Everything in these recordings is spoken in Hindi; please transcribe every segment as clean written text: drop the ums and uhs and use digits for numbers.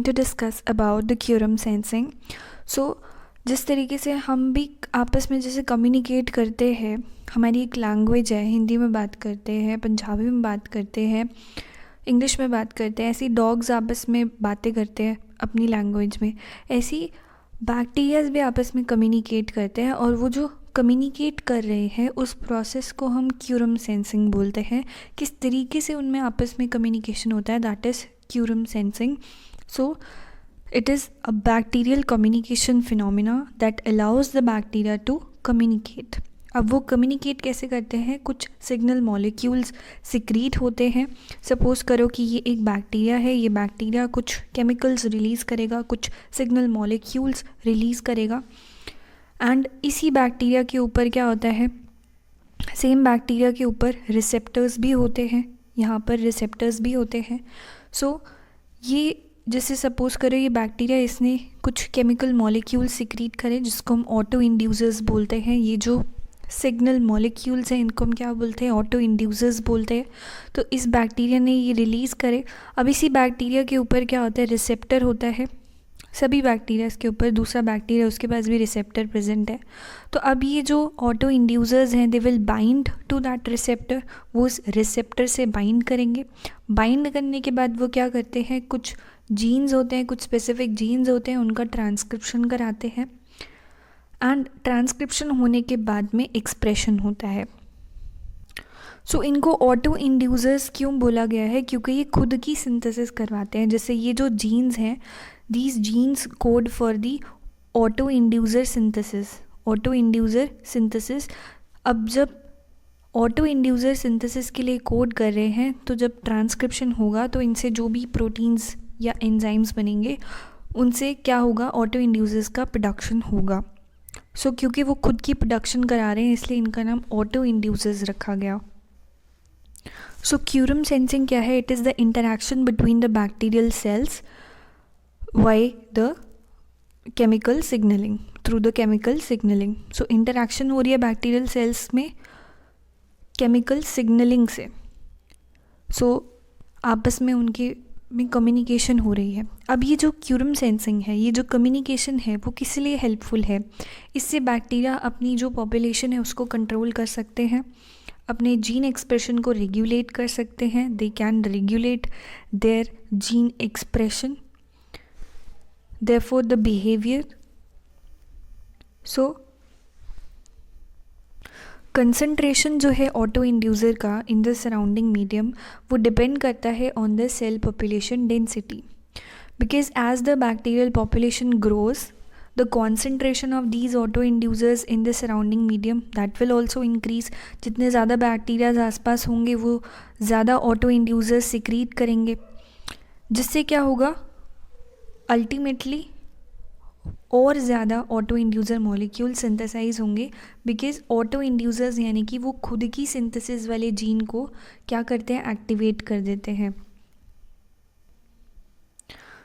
to discuss about the quorum sensing. So जिस तरीके से हम भी आपस में जैसे कम्युनिकेट करते हैं, हमारी एक लैंग्वेज है, हिंदी में बात करते हैं, पंजाबी में बात करते हैं, इंग्लिश में बात करते हैं, ऐसी डॉग्स आपस में बातें करते हैं अपनी लैंग्वेज में, ऐसी बैक्टीरियाज भी आपस में कम्युनिकेट करते हैं। और वो जो कम्युनिकेट कर रहे हैं उस प्रोसेस को हम क्यूरम सेंसिंग बोलते हैं। किस तरीके से उनमें आपस में कम्युनिकेशन होता है, that is quorum sensing. So it is a bacterial communication phenomena that allows the bacteria to communicate. अब वो कम्युनिकेट कैसे करते हैं, कुछ सिग्नल मॉलिक्यूल्स सिक्रीट होते हैं. सपोज़ करो कि ये एक बैक्टीरिया है, ये बैक्टीरिया कुछ केमिकल्स रिलीज़ करेगा, कुछ सिग्नल मॉलिक्यूल्स रिलीज़ करेगा. एंड इसी बैक्टीरिया के ऊपर क्या होता है, सेम बैक्टीरिया के ऊपर रिसेप्टर्स भी होते हैं, यहाँ पर रिसेप्टर्स भी होते हैं. सो ये जैसे सपोज़ करो ये बैक्टीरिया, इसने कुछ केमिकल मॉलिक्यूल सिक्रीट करे जिसको हम ऑटो इंड्यूसर्स बोलते हैं. ये जो सिग्नल मॉलिक्यूल्स हैं इनको हम क्या बोलते हैं, ऑटो इंड्यूसर्स बोलते हैं. तो इस बैक्टीरिया ने ये रिलीज़ करे. अब इसी बैक्टीरिया के ऊपर क्या होता है, रिसेप्टर होता है. सभी बैक्टीरियाज के ऊपर दूसरा बैक्टीरिया, उसके पास भी रिसेप्टर प्रेजेंट है. तो अब ये जो ऑटो इंड्यूसर्स हैं they will bind to that receptor. वो उस रिसेप्टर से बाइंड करेंगे. बाइंड करने के बाद वो क्या करते हैं, कुछ जीन्स होते हैं, कुछ स्पेसिफिक जीन्स होते हैं, उनका ट्रांसक्रिप्शन कराते हैं. एंड ट्रांसक्रिप्शन होने के बाद में एक्सप्रेशन होता है. सो इनको ऑटो इंड्यूसर्स क्यों बोला गया है, क्योंकि ये खुद की सिंथेसिस करवाते हैं. जैसे ये जो जीन्स हैं, these genes code for the auto inducer synthesis. Auto inducer synthesis. अब जब ऑटो इंड्यूसर सिंथेसिस के लिए कोड कर रहे हैं तो जब ट्रांसक्रिप्शन होगा तो इनसे जो भी प्रोटीन्स या एंजाइम्स बनेंगे उनसे क्या होगा, ऑटो इंड्यूसर्स का प्रोडक्शन होगा. सो क्योंकि वो खुद की प्रोडक्शन करा रहे हैं इसलिए इनका नाम ऑटो इंड्यूसर्स रखा गया. सो क्यूरम सेंसिंग क्या है, it is the interaction between the bacterial cells by the chemical signaling, through the chemical signaling. So interaction हो रही है बैक्टीरियल सेल्स में केमिकल सिग्नलिंग से. सो आपस में उनके में कम्युनिकेशन हो रही है. अब ये जो क्यूरम सेंसिंग है, ये जो कम्युनिकेशन है वो किस लिए हेल्पफुल है, इससे बैक्टीरिया अपनी जो पॉपुलेशन है उसको कंट्रोल कर सकते हैं, अपने जीन एक्सप्रेशन को रेगुलेट कर सकते हैं. They can regulate their gene expression, therefore the behavior. So concentration जो है ऑटो इंड्यूसर का इन द सराउंडिंग मीडियम वो डिपेंड करता है on the cell population density. Because as the bacterial population grows the concentration of these auto inducers in the surrounding medium that will also increase. जितने ज़्यादा बैक्टीरियाज आसपास होंगे वो ज़्यादा ऑटो इंड्यूसर्स सिक्रीट करेंगे, जिससे क्या होगा, अल्टीमेटली और ज़्यादा ऑटो इंड्यूसर मॉलिक्यूल सिंथेसाइज होंगे. बिकॉज ऑटो इंड्यूसर्स यानी कि वो खुद की सिंथेसिस वाले जीन को क्या करते हैं, एक्टिवेट कर देते हैं.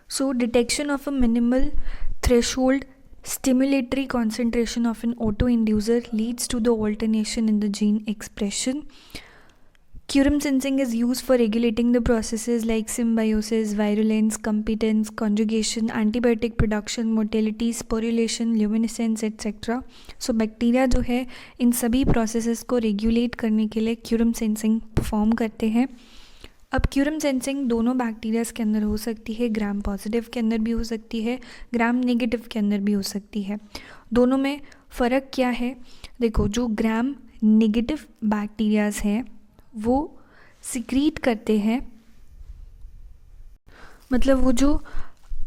So detection of a minimal threshold stimulatory concentration of an auto-inducer leads to the alternation in the gene expression. Quorum sensing is used for regulating the processes like symbiosis, virulence, competence, conjugation, antibiotic production, motility, sporulation, luminescence, etc. So bacteria जो है इन सभी प्रोसेसेस को रेगुलेट करने के लिए क्यूरम सेंसिंग परफॉर्म करते हैं. अब क्यूरम सेंसिंग दोनों बैक्टीरियाज के अंदर हो सकती है, ग्राम पॉजिटिव के अंदर भी हो सकती है, ग्राम नेगेटिव के अंदर भी हो सकती है. दोनों में फ़र्क क्या है, देखो जो ग्राम नेगेटिव बैक्टीरियाज हैं वो सिक्रीट करते हैं, मतलब वो जो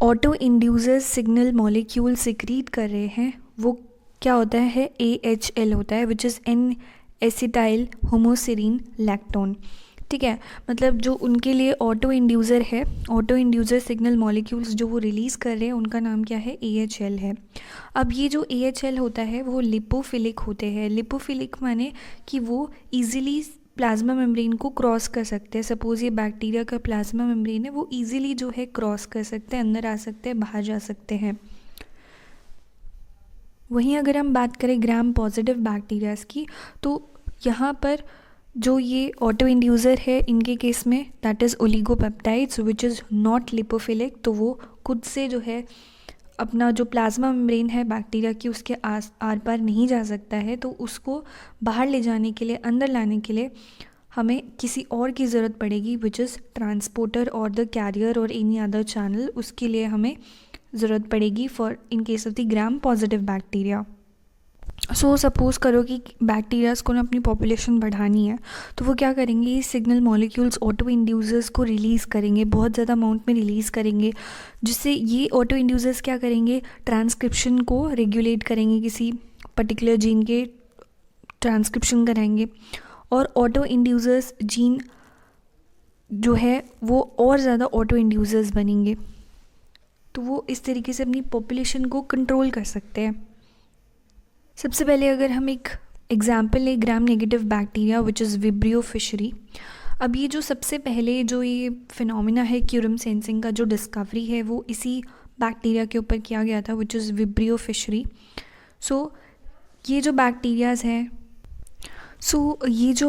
auto inducers signal molecule secrete कर रहे हैं वो क्या होता है, AHL होता है, which is an acetyl homoserine lactone. ठीक है, मतलब जो उनके लिए ऑटो इंड्यूसर है, ऑटो इंड्यूसर सिग्नल मॉलिक्यूल्स जो वो रिलीज़ कर रहे हैं उनका नाम क्या है, AHL है. अब ये जो AHL होता है वो लिपोफिलिक होते हैं. लिपोफिलिक माने कि वो ईजिली प्लाज्मा मेम्ब्रेन को क्रॉस कर सकते हैं. सपोज़ ये बैक्टीरिया का प्लाज्मा मेम्ब्रेन है, वो ईजिली जो है क्रॉस कर सकते हैं, अंदर आ सकते हैं, बाहर जा सकते हैं. वहीं अगर हम बात करें ग्राम पॉजिटिव बैक्टीरियाज की, तो यहाँ पर जो ये ऑटो इंड्यूसर है इनके केस में that is oligopeptides which is not lipophilic, तो वो खुद से जो है अपना जो प्लाज्मा मेम्ब्रेन है बैक्टीरिया की उसके आर पार नहीं जा सकता है, तो उसको बाहर ले जाने के लिए, अंदर लाने के लिए हमें किसी और की ज़रूरत पड़ेगी, विच इज़ ट्रांसपोर्टर और द कैरियर और एनी अदर चैनल। उसके लिए हमें ज़रूरत पड़ेगी for in case of the gram positive bacteria. So suppose करो कि बैक्टीरियाज को ना अपनी पॉपुलेशन बढ़ानी है, तो वो क्या करेंगे, ये सिग्नल मॉलिक्यूल्स ऑटो इंड्यूसर्स को रिलीज़ करेंगे, बहुत ज़्यादा अमाउंट में रिलीज़ करेंगे, जिससे ये ऑटो इंड्यूसर्स क्या करेंगे, ट्रांसक्रिप्शन को रेगुलेट करेंगे, किसी पर्टिकुलर जीन के ट्रांसक्रिप्शन कराएंगे, और ऑटो इंड्यूसर्स जीन जो है वो और ज़्यादा ऑटो इंड्यूसर्स बनेंगे, तो वो इस तरीके से अपनी पॉपुलेशन को कंट्रोल कर सकते हैं। सबसे पहले अगर हम एक एग्जाम्पल लें gram negative bacteria which is Vibrio fischeri. अब ये जो सबसे पहले जो ये फिनोमिना है क्यूरम सेंसिंग का जो डिस्कवरी है वो इसी बैक्टीरिया के ऊपर किया गया था, विच इज़ विब्रियो फिशरी। सो ये जो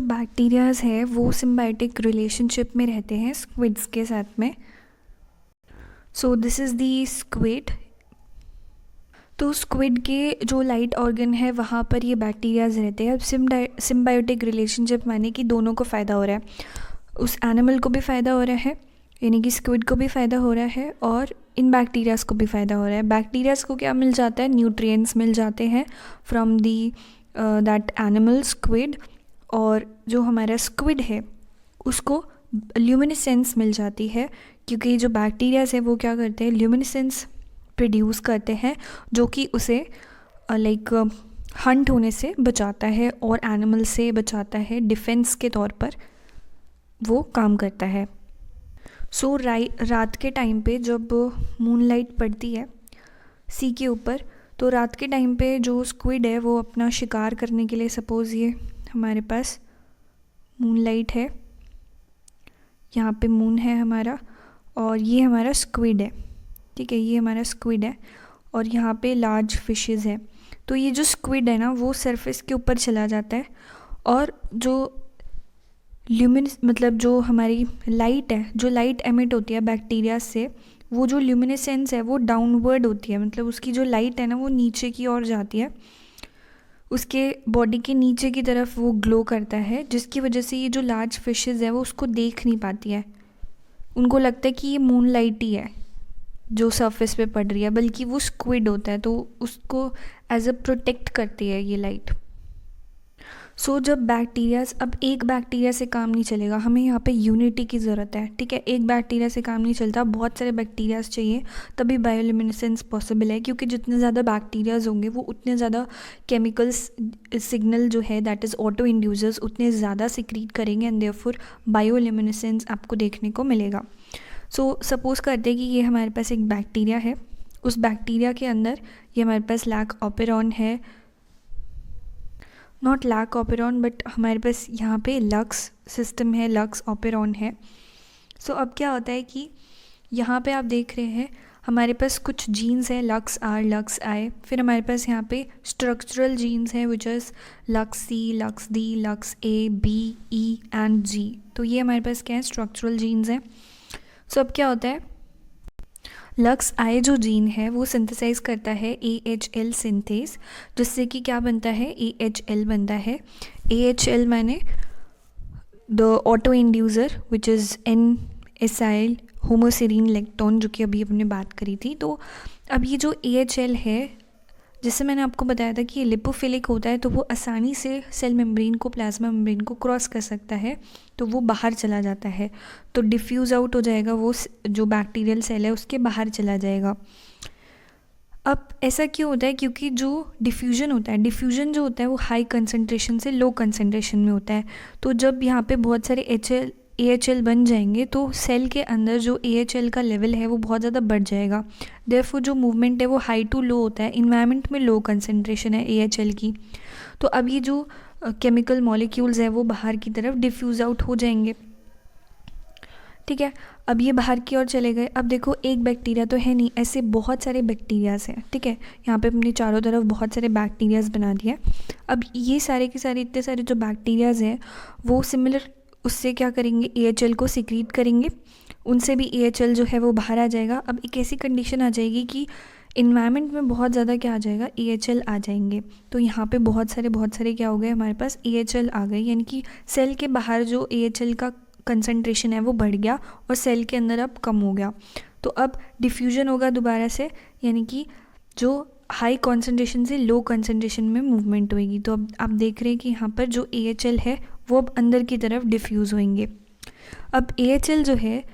बैक्टीरियाज़ है वो सिम्बायोटिक रिलेशनशिप में रहते हैं स्क्विड्स के साथ में। So this is the squid. तो स्क्विड के जो लाइट ऑर्गन है वहाँ पर ये बैक्टीरियाज रहते हैं। अब सिम्बायोटिक रिलेशनशिप माने कि दोनों को फ़ायदा हो रहा है, उस एनिमल को भी फ़ायदा हो रहा है, यानी कि स्क्विड को भी फ़ायदा हो रहा है, और इन बैक्टीरियाज को भी फ़ायदा हो रहा है। बैक्टीरियाज को क्या मिल जाता है, न्यूट्रिएंट्स मिल जाते हैं from the that animal squid, और जो हमारा स्क्विड है उसको ल्यूमिनेसेंस मिल जाती है, क्योंकि जो बैक्टीरियाज है वो क्या करते हैं, ल्यूमिनेसेंस प्रोड्यूस करते हैं, जो कि उसे हंट होने से बचाता है और एनिमल से बचाता है, डिफेंस के तौर पर वो काम करता है। सो रात के टाइम पे जब मूनलाइट पड़ती है सी के ऊपर, तो रात के टाइम पे जो स्क्विड है वो अपना शिकार करने के लिए, सपोज़ ये हमारे पास मूनलाइट है, यहाँ पे मून है हमारा, और ये हमारा स्क्विड है, ठीक है, ये हमारा स्क्विड है, और यहाँ पे लार्ज फिशेस है। तो ये जो स्क्विड है ना वो सरफेस के ऊपर चला जाता है, और जो मतलब जो हमारी लाइट है, जो लाइट एमिट होती है बैक्टीरिया से, वो जो ल्यूमिनेसेंस है वो डाउनवर्ड होती है, मतलब उसकी जो लाइट है ना वो नीचे की ओर जाती है, उसके बॉडी के नीचे की तरफ वो ग्लो करता है, जिसकी वजह से ये जो लार्ज फिशेस है वो उसको देख नहीं पाती है। उनको लगता है कि ये मून लाइट ही है जो सरफेस पे पड़ रही है, बल्कि वो स्क्विड होता है, तो उसको एज अ प्रोटेक्ट करती है ये लाइट। सो जब बैक्टीरियाज, अब एक बैक्टीरिया से काम नहीं चलेगा, हमें यहाँ पे यूनिटी की ज़रूरत है, ठीक है, एक बैक्टीरिया से काम नहीं चलता, बहुत सारे बैक्टीरियाज चाहिए, तभी बायोल्यूमिनेसेंस पॉसिबल है, क्योंकि जितने ज़्यादा बैक्टीरियाज होंगे वो उतने ज़्यादा केमिकल्स सिग्नल जो है दैट इज़ ऑटो इंड्यूसर्स उतने ज़्यादा सिक्रीट करेंगे, एंड देयरफॉर बायोल्यूमिनेसेंस आपको देखने को मिलेगा। सो सपोज़ करते हैं कि ये हमारे पास एक बैक्टीरिया है, उस बैक्टीरिया के अंदर ये हमारे पास लैक ऑपेरॉन है, नॉट लैक ऑपेरॉन बट हमारे पास यहाँ पे लक्स सिस्टम है, लक्स ऑपेरॉन है। सो अब क्या होता है कि यहाँ पे आप देख रहे हैं हमारे पास कुछ जीन्स हैं, लक्स आर, लक्स आई, फिर हमारे पास यहाँ पे स्ट्रक्चरल जीन्स हैं which is lux C, lux D, lux A, B, E and G. तो ये हमारे पास क्या है, स्ट्रक्चरल जीन्स हैं। सो अब क्या होता है, लक्स आई जो जीन है वो सिंथेसाइज करता है AHL सिंथेस, जिससे कि क्या बनता है, AHL बनता है। AHL माने the autoinducer which is N acyl homoserine lactone, जो कि अभी अपने बात करी थी। तो अब ये जो AHL है, जिससे मैंने आपको बताया था कि ये लिपोफिलिक होता है, तो वो आसानी से सेल मेम्ब्रेन को, प्लाज्मा मेम्ब्रेन को क्रॉस कर सकता है, तो वो बाहर चला जाता है, तो डिफ्यूज़ आउट हो जाएगा, वो जो बैक्टीरियल सेल है उसके बाहर चला जाएगा। अब ऐसा क्यों होता है, क्योंकि जो डिफ्यूजन होता है, डिफ्यूजन जो होता है वो हाई कंसनट्रेशन से लो कंसनट्रेशन में होता है। तो जब यहाँ पे बहुत सारे AHL बन जाएंगे तो सेल के अंदर जो AHL का लेवल है वो बहुत ज़्यादा बढ़ जाएगा, देयरफॉर जो मूवमेंट है वो हाई टू लो होता है, इन्वायरमेंट में लो कंसनट्रेशन है AHL की, तो अब ये जो केमिकल मॉलिक्यूल्स है वो बाहर की तरफ डिफ्यूज़ आउट हो जाएंगे, ठीक है। अब ये बाहर की ओर चले गए। अब देखो एक बैक्टीरिया तो है नहीं, ऐसे बहुत सारे बैक्टीरियाज हैं, ठीक है, यहाँ पे अपने चारों तरफ बहुत सारे बैक्टीरियाज बना दिया। अब ये सारे के सारे इतने सारे जो बैक्टीरियाज हैं वो सिमिलर उससे क्या करेंगे, AHL को सिक्रीट करेंगे, उनसे भी AHL जो है वो बाहर आ जाएगा। अब एक ऐसी कंडीशन आ जाएगी कि इन्वायरमेंट में बहुत ज़्यादा क्या आ जाएगा, AHL आ जाएंगे। तो यहाँ पे बहुत सारे क्या हो गए हमारे पास, AHL आ गए, यानी कि सेल के बाहर जो AHL का कंसंट्रेशन है वो बढ़ गया और सेल के अंदर अब कम हो गया। तो अब डिफ्यूजन होगा दोबारा से, यानी कि जो हाई कॉन्सेंट्रेशन से लो कॉन्सेंट्रेशन में मूवमेंट होएगी। तो अब आप देख रहे हैं कि यहाँ पर जो AHL है वो अब अंदर की तरफ डिफ्यूज़ होंगे। अब AHL जो है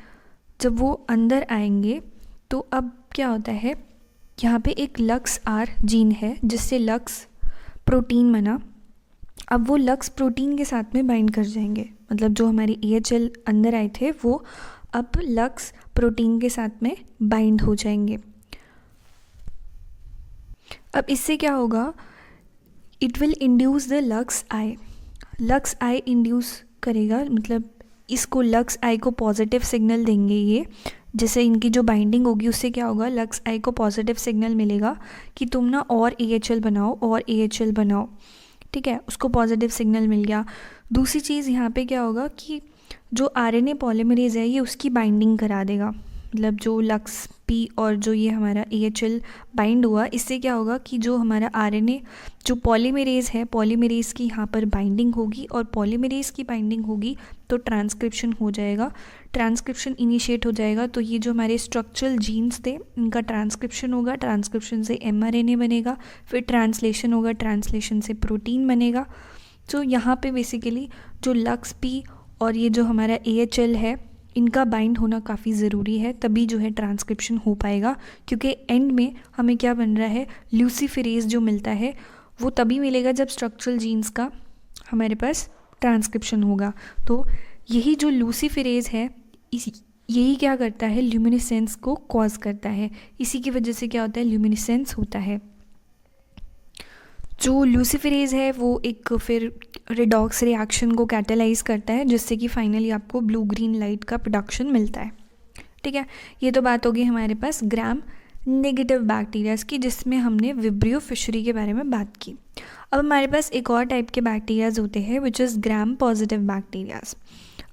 जब वो अंदर आएंगे तो अब क्या होता है, यहाँ पे एक LuxR जीन है जिससे लक्स प्रोटीन बना। अब वो लक्स प्रोटीन के साथ में बाइंड कर जाएंगे, मतलब जो हमारे AHL अंदर आए थे वो अब लक्स प्रोटीन के साथ में बाइंड हो जाएंगे। अब इससे क्या होगा, it will induce the lux I induce करेगा, मतलब इसको लक्स आई को पॉजिटिव सिग्नल देंगे ये, जैसे इनकी जो बाइंडिंग होगी उससे क्या होगा, लक्स आई को पॉजिटिव सिग्नल मिलेगा कि तुम ना और AHL बनाओ, ठीक है, उसको पॉजिटिव सिग्नल मिल गया। दूसरी चीज़ यहाँ पे क्या होगा कि जो RNA पॉलीमरेज है ये उसकी बाइंडिंग करा देगा, मतलब जो लक्स P और जो ये हमारा AHL बाइंड हुआ, इससे क्या होगा कि जो हमारा RNA जो पॉलीमरेज है, पॉलीमरेज की यहाँ पर बाइंडिंग होगी और पॉलीमरेज की बाइंडिंग होगी तो ट्रांसक्रिप्शन हो जाएगा, ट्रांसक्रिप्शन इनिशिएट हो जाएगा। तो ये जो हमारे स्ट्रक्चरल जीन्स थे इनका ट्रांसक्रिप्शन होगा, ट्रांसक्रिप्शन से mRNA बनेगा, फिर ट्रांसलेशन होगा, ट्रांसलेशन से प्रोटीन बनेगा। तो यहाँ पे बेसिकली जो लक्स P और ये जो हमारा AHL है इनका बाइंड होना काफ़ी ज़रूरी है, तभी जो है ट्रांसक्रिप्शन हो पाएगा, क्योंकि एंड में हमें क्या बन रहा है, ल्यूसीफेरेज जो मिलता है वो तभी मिलेगा जब स्ट्रक्चरल जीन्स का हमारे पास ट्रांसक्रिप्शन होगा। तो यही जो ल्यूसीफेरेज है यही क्या करता है, ल्यूमिनेसेंस को कॉज करता है, इसी की वजह से क्या होता है, ल्यूमिनेसेंस होता है। जो ल्यूसीफेरेज है वो एक फिर रिडॉक्स रिएक्शन को कैटेलाइज करता है जिससे कि फाइनली आपको ब्लू ग्रीन लाइट का प्रोडक्शन मिलता है, ठीक है। ये तो बात होगी हमारे पास ग्राम नेगेटिव बैक्टीरियाज की, जिसमें हमने विब्रियो फिशरी के बारे में बात की। अब हमारे पास एक और टाइप के बैक्टीरियाज होते हैं which is gram positive bacterias.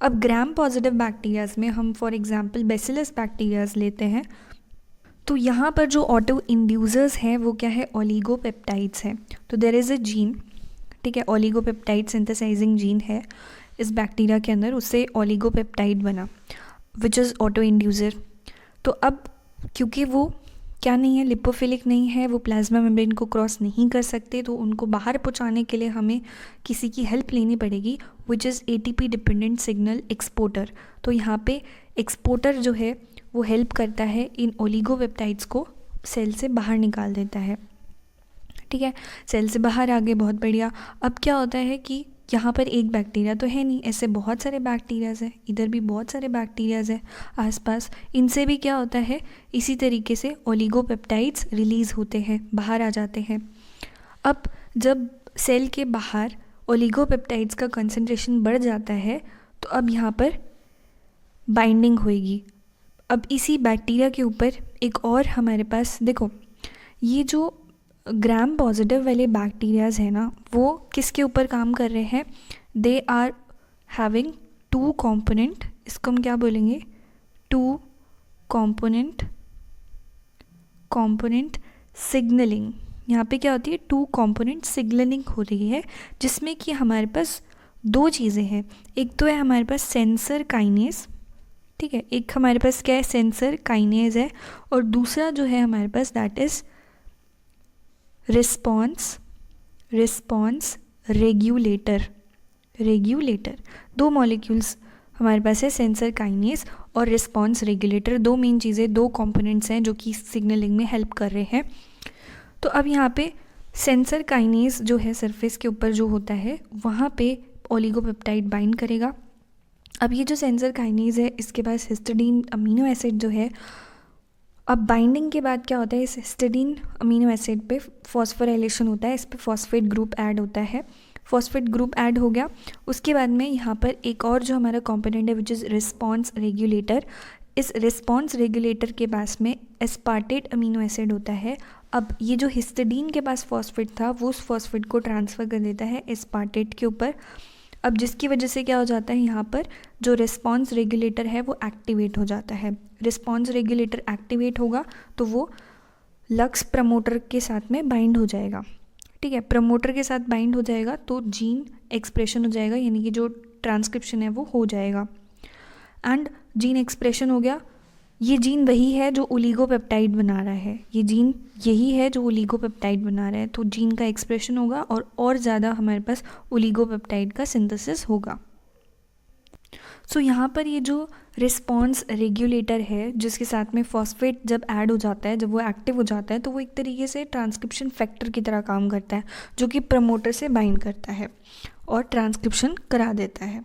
अब ग्राम पॉजिटिव बैक्टीरियाज में हम फॉर एग्जांपल बैसिलस बैक्टीरियाज लेते हैं, तो यहाँ पर जो ऑटो इंड्यूसर्स हैं वो क्या है, ओलिगोपेप्टाइड्स हैं। तो देयर इज़ अ जीन, ठीक है, ओलिगोपेप्टाइड सिंथेसाइजिंग जीन है इस बैक्टीरिया के अंदर, उससे ओलिगोपेप्टाइड बना विच इज़ ऑटो इंड्यूसर। तो अब क्योंकि वो क्या नहीं है, लिपोफिलिक नहीं है, वो प्लाज्मा मेम्ब्रेन को क्रॉस नहीं कर सकते, तो उनको बाहर पहुंचाने के लिए हमें किसी की हेल्प लेनी पड़ेगी which is ATP dependent signal exporter. तो यहाँ पे एक्सपोर्टर जो है वो हेल्प करता है इन ओलिगोपेप्टाइड्स को सेल से बाहर निकाल देता है, ठीक है, सेल से बाहर आ गए, बहुत बढ़िया। अब क्या होता है कि यहाँ पर एक बैक्टीरिया तो है नहीं, ऐसे बहुत सारे बैक्टीरियाज हैं, इधर भी बहुत सारे बैक्टीरियाज हैं आसपास, इनसे भी क्या होता है, इसी तरीके से ओलिगोपेप्टाइड्स रिलीज़ होते हैं, बाहर आ जाते हैं। अब जब सेल के बाहर ओलिगोपेप्टाइड्स का कंसंट्रेशन बढ़ जाता है तो अब यहाँ पर बाइंडिंग होएगी। अब इसी बैक्टीरिया के ऊपर एक और हमारे पास देखो, ये जो ग्राम पॉजिटिव वाले बैक्टीरियाज है ना वो किसके ऊपर काम कर रहे हैं, they are having two component, इसको हम क्या बोलेंगे, टू कॉम्पोनेंट सिग्नलिंग। यहाँ पे क्या होती है, टू कॉम्पोनेंट सिग्नलिंग हो रही है, जिसमें कि हमारे पास दो चीज़ें हैं। एक तो है हमारे पास सेंसर काइनेज, ठीक है, एक हमारे पास क्या है, सेंसर काइनेज है, और दूसरा जो है हमारे पास दैट इज़ रिस्पॉन्स रेगुलेटर। दो मॉलिक्यूल्स हमारे पास है, सेंसर काइनेज और रिस्पॉन्स रेगुलेटर, दो मेन चीज़ें, दो कंपोनेंट्स हैं जो कि सिग्नलिंग में हेल्प कर रहे हैं। तो अब यहाँ पे सेंसर काइनेज जो है सरफेस के ऊपर जो होता है वहाँ पे ओलिगोपेप्टाइड बाइंड करेगा। अब ये जो सेंसर काइनेज है इसके पास हिस्टिडीन अमीनो एसिड जो है, अब बाइंडिंग के बाद क्या होता है, इस हिस्टिडीन अमीनो एसिड पे फॉस्फोराइलेशन होता है, इस पे फॉस्फेट ग्रुप ऐड होता है, फॉस्फेट ग्रुप ऐड हो गया। उसके बाद में यहाँ पर एक और जो हमारा कंपोनेंट है विच इज़ रिस्पॉन्स रेगुलेटर, इस रिस्पॉन्स रेगुलेटर के पास में एस्पार्टेट अमीनो एसिड होता है। अब ये जो हिस्टिडीन के पास फॉस्फेट था वो उस फॉस्फेट को ट्रांसफ़र कर देता है एस्पार्टेट के ऊपर। अब जिसकी वजह से क्या हो जाता है, यहाँ पर जो रिस्पॉन्स रेगुलेटर है वो एक्टिवेट हो जाता है। रिस्पॉन्स रेगुलेटर एक्टिवेट होगा तो वो लक्स प्रमोटर के साथ में बाइंड हो जाएगा, ठीक है। प्रमोटर के साथ बाइंड हो जाएगा तो जीन एक्सप्रेशन हो जाएगा, यानी कि जो ट्रांसक्रिप्शन है वो हो जाएगा। एंड जीन एक्सप्रेशन हो गया, ये जीन वही है जो ओलिगोपेप्टाइड बना रहा है, ये जीन यही है जो ओलिगोपेप्टाइड बना रहा है, तो जीन का एक्सप्रेशन होगा और ज़्यादा हमारे पास ओलिगोपेप्टाइड का सिंथेसिस होगा। सो यहाँ पर ये जो रिस्पॉन्स रेगुलेटर है जिसके साथ में फॉस्फेट जब ऐड हो जाता है, जब वो एक्टिव हो जाता है, तो वो एक तरीके से ट्रांसक्रिप्शन फैक्टर की तरह काम करता है, जो कि प्रमोटर से बाइंड करता है और ट्रांसक्रिप्शन करा देता है।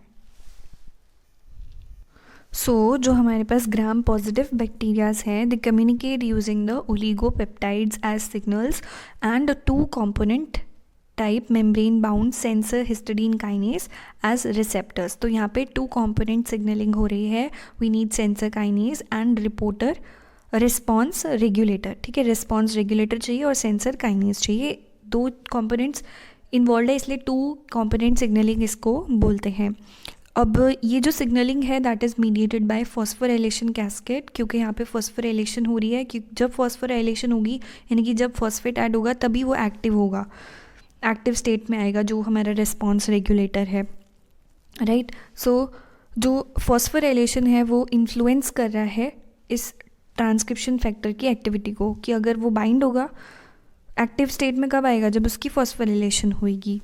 जो हमारे पास ग्राम पॉजिटिव बैक्टीरियाज हैं, they communicate using the oligopeptides as signals and two component type membrane bound sensor histidine kinase as receptors. तो यहाँ पे टू कॉम्पोनेंट सिग्नलिंग हो रही है, we need sensor kinase and reporter response regulator, ठीक है। रिस्पॉन्स रेगुलेटर चाहिए और सेंसर काइनेस चाहिए, दो कॉम्पोनेंट्स इन्वॉल्व है, इसलिए टू कॉम्पोनेंट सिग्नलिंग इसको बोलते हैं। अब ये जो सिग्नलिंग है that is mediated by phosphorylation cascade, क्योंकि यहाँ पे फॉस्फोराइलेशन हो रही है, कि जब फॉस्फोराइलेशन होगी यानी कि जब फॉस्फेट ऐड होगा तभी वो एक्टिव होगा, एक्टिव स्टेट में आएगा जो हमारा रिस्पॉन्स रेगुलेटर है, राइट। जो फॉस्फोराइलेशन है वो इन्फ्लुएंस कर रहा है इस ट्रांसक्रिप्शन फैक्टर की एक्टिविटी को, कि अगर वो बाइंड होगा एक्टिव स्टेट में कब आएगा, जब उसकी फॉस्फोराइलेशन होगी।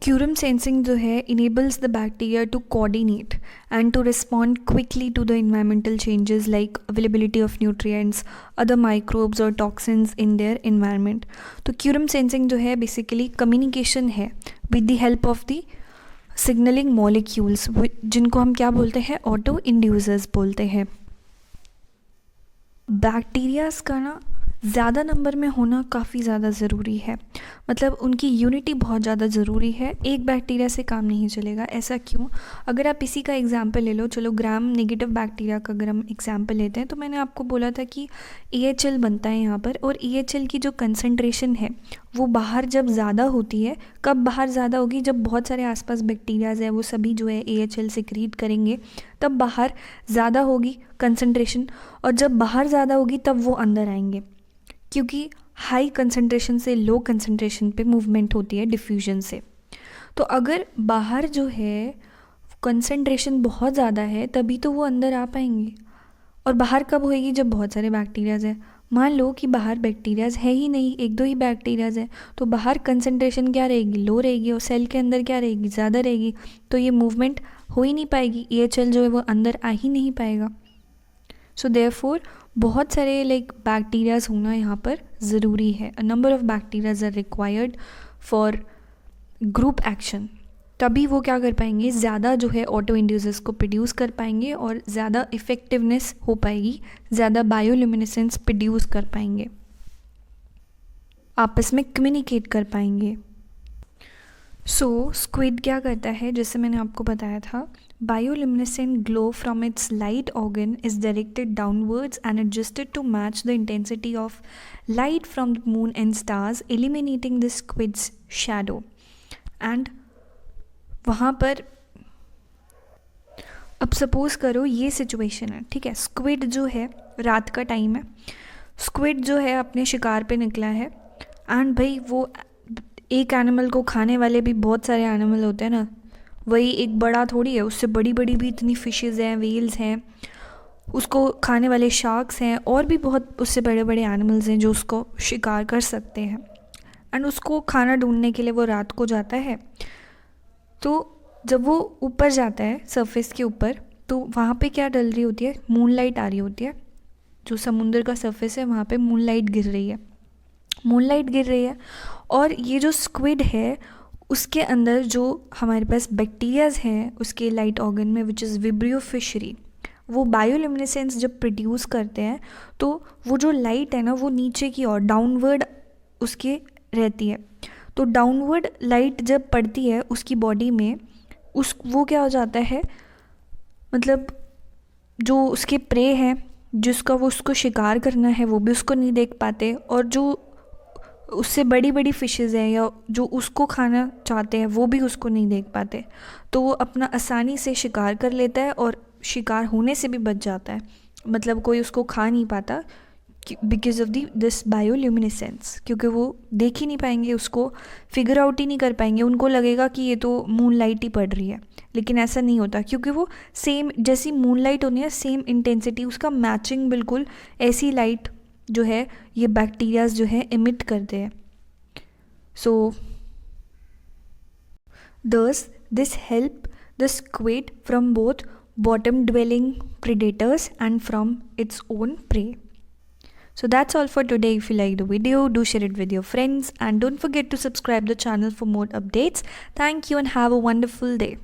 क्यूरम सेंसिंग जो है enables the bacteria to coordinate and to respond quickly to the environmental changes like availability of nutrients, other microbes और टॉक्सिन्स इन देयर इन्वायरमेंट। तो क्यूरम सेंसिंग जो है बेसिकली कम्युनिकेशन है with the help of the signalling molecules, जिनको हम क्या बोलते हैं, ऑटो इंड्यूसर्स बोलते हैं। बैक्टीरियाज का ना ज़्यादा नंबर में होना काफ़ी ज़्यादा ज़रूरी है, मतलब उनकी यूनिटी बहुत ज़्यादा ज़रूरी है, एक बैक्टीरिया से काम नहीं चलेगा। ऐसा क्यों? अगर आप इसी का एग्जाम्पल ले लो, चलो ग्राम नेगेटिव बैक्टीरिया का अगर हम एग्जाम्पल लेते हैं, तो मैंने आपको बोला था कि AHL बनता है यहाँ पर, और AHL की जो कंसंट्रेशन है वो बाहर जब ज़्यादा होती है, कब बाहर ज़्यादा होगी, जब बहुत सारे आसपास बैक्टीरियाज है वो सभी जो है AHL सिक्रीट करेंगे, तब बाहर ज़्यादा होगी कंसंट्रेशन, और जब बाहर ज़्यादा होगी तब वो अंदर आएंगे, क्योंकि हाई कंसंट्रेशन से लो कंसंट्रेशन पे मूवमेंट होती है डिफ्यूजन से। तो अगर बाहर जो है कंसंट्रेशन बहुत ज़्यादा है तभी तो वो अंदर आ पाएंगे, और बाहर कब होएगी, जब बहुत सारे बैक्टीरियाज हैं। मान लो कि बाहर बैक्टीरियाज है ही नहीं, एक दो ही बैक्टीरियाज है, तो बाहर कंसंट्रेशन क्या रहेगी, लो रहेगी, और सेल के अंदर क्या रहेगी, ज़्यादा रहेगी, तो ये मूवमेंट हो ही नहीं पाएगी, AHL जो है वो अंदर आ ही नहीं पाएगा। सो देयरफॉर बहुत सारे बैक्टीरियाज होना यहाँ पर ज़रूरी है। A number of bacterias are required for group action, तभी वो क्या कर पाएंगे, ज़्यादा जो है ऑटो इंड्यूसर्स को प्रोड्यूस कर पाएंगे और ज़्यादा इफ़ेक्टिवनेस हो पाएगी, ज़्यादा बायोल्यूमिनेसेंस प्रोड्यूस कर पाएंगे, आपस में कम्युनिकेट कर पाएंगे। स्क्विड क्या करता है, जैसे मैंने आपको बताया था, bioluminescent glow from its light organ is directed downwards and adjusted to match the intensity of light from the moon and stars, eliminating the squid's shadow. And वहाँ पर अब सपोज करो ये सिचुएशन है, ठीक है, स्क्विड जो है रात का टाइम है, स्क्विड जो है अपने शिकार पे निकला है, एंड भाई वो एक एनिमल को खाने वाले भी बहुत सारे एनिमल होते हैं ना, वही एक बड़ा थोड़ी है, उससे बड़ी बड़ी भी इतनी फिशेज़ हैं, वेल्स हैं, उसको खाने वाले शार्क्स हैं, और भी बहुत उससे बड़े बड़े एनिमल्स हैं जो उसको शिकार कर सकते हैं, एंड उसको खाना ढूंढने के लिए वो रात को जाता है। तो जब वो ऊपर जाता है सरफेस के ऊपर, तो वहाँ पे क्या डल रही होती है, मूनलाइट आ रही होती है, जो समुद्र का सरफेस है वहाँ पे मूनलाइट गिर रही है, और ये जो स्क्विड है उसके अंदर जो हमारे पास बैक्टीरियाज हैं उसके लाइट ऑर्गन में, विच इज़ विब्रियो फिशरी, वो बायोल्यूमिनेसेंस जब प्रोड्यूस करते हैं तो वो जो लाइट है ना वो नीचे की ओर डाउनवर्ड उसके रहती है। तो डाउनवर्ड लाइट जब पड़ती है उसकी बॉडी में, वो क्या हो जाता है, मतलब जो उसके प्रे हैं जिसका वो उसको शिकार करना है वो भी उसको नहीं देख पाते, और जो उससे बड़ी बड़ी फिशेज़ हैं या जो उसको खाना चाहते हैं वो भी उसको नहीं देख पाते, तो वो अपना आसानी से शिकार कर लेता है और शिकार होने से भी बच जाता है। मतलब कोई उसको खा नहीं पाता बिकॉज ऑफ दिस बायोल्यूमिनेसेंस, क्योंकि वो देख ही नहीं पाएंगे, उसको फिगर आउट ही नहीं कर पाएंगे। उनको लगेगा कि ये तो मून लाइट ही पड़ रही है, लेकिन ऐसा नहीं होता, क्योंकि वो सेम जैसी मून लाइट होनी है सेम इंटेंसिटी उसका मैचिंग बिल्कुल ऐसी लाइट जो है ये बैक्टीरियाज जो है इमिट करते हैं। सो thus this help the squid from both bottom dwelling predators and from its own prey. So that's all for today. If you like the video, do share it with your friends and don't forget to subscribe the channel for more updates. Thank you and have a wonderful day.